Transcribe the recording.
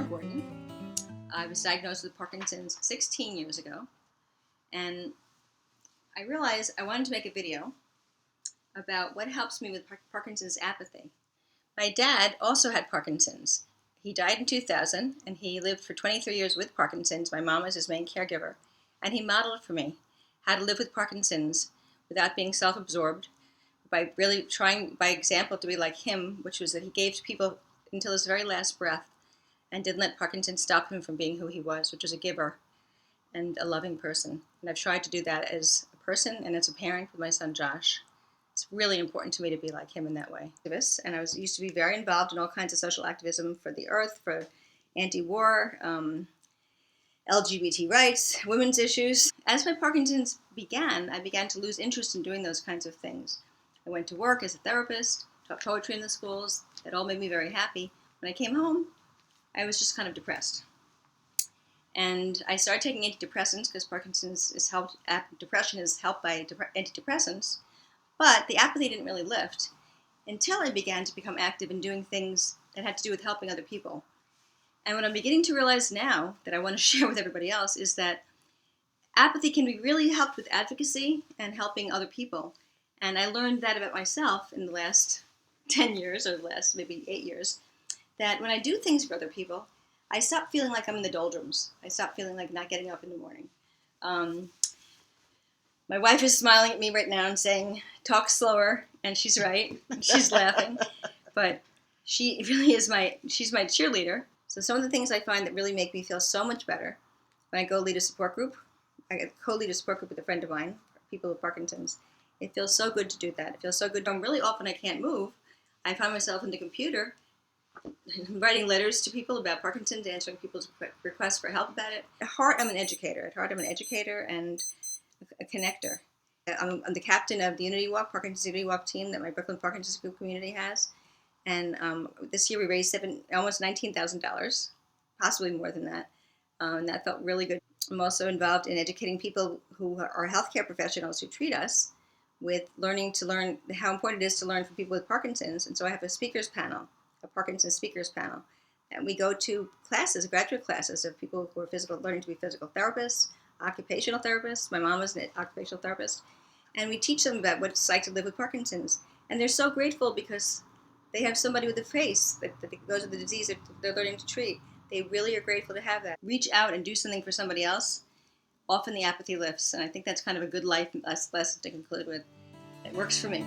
Leonore. I was diagnosed with Parkinson's 16 years ago, and I realized I wanted to make a video about what helps me with Parkinson's apathy. My dad also had Parkinson's. He died in 2000, and he lived for 23 years with Parkinson's. My mom was his main caregiver, and he modeled for me how to live with Parkinson's without being self-absorbed, by really trying by example to be like him, which was that he gave to people until his very last breath and didn't let Parkinson's stop him from being who he was, which was a giver and a loving person. And I've tried to do that as a person and as a parent with my son Josh. It's really important to me to be like him in that way. And I used to be very involved in all kinds of social activism for the earth, for anti-war, LGBT rights, women's issues. As my Parkinson's began, I began to lose interest in doing those kinds of things. I went to work as a therapist, taught poetry in the schools. It all made me very happy. When I came home, I was just kind of depressed. And I started taking antidepressants because depression is helped by antidepressants. But the apathy didn't really lift until I began to become active in doing things that had to do with helping other people. And what I'm beginning to realize now that I want to share with everybody else is that apathy can be really helped with advocacy and helping other people. And I learned that about myself in the last 10 years, or the last maybe 8 years, that when I do things for other people, I stop feeling like I'm in the doldrums. I stop feeling like not getting up in the morning. My wife is smiling at me right now and saying, talk slower, and she's right. She's laughing. But she really is she's my cheerleader. So some of the things I find that really make me feel so much better when I go lead a support group, I co-lead a support group with a friend of mine, people with Parkinson's. It feels so good to do that. It feels so good. Really often I can't move. I find myself in the computer writing letters to people about Parkinson's, answering people's requests for help about it. At heart, I'm an educator. At heart, I'm an educator and a connector. I'm the captain of the Unity Walk, Parkinson's Unity Walk team that my Brooklyn Parkinson's group community has. And this year we raised almost $19,000, possibly more than that. And that felt really good. I'm also involved in educating people who are healthcare professionals who treat us with learn how important it is to learn from people with Parkinson's. And so I have a speakers panel, a Parkinson's speakers panel. And we go to classes, graduate classes of people who are learning to be physical therapists, occupational therapists. My mom was an occupational therapist. And we teach them about what it's like to live with Parkinson's. And they're so grateful because they have somebody with a face that goes with the disease that they're learning to treat. They really are grateful to have that. Reach out and do something for somebody else. Often the apathy lifts. And I think that's kind of a good life lesson to conclude with. It works for me.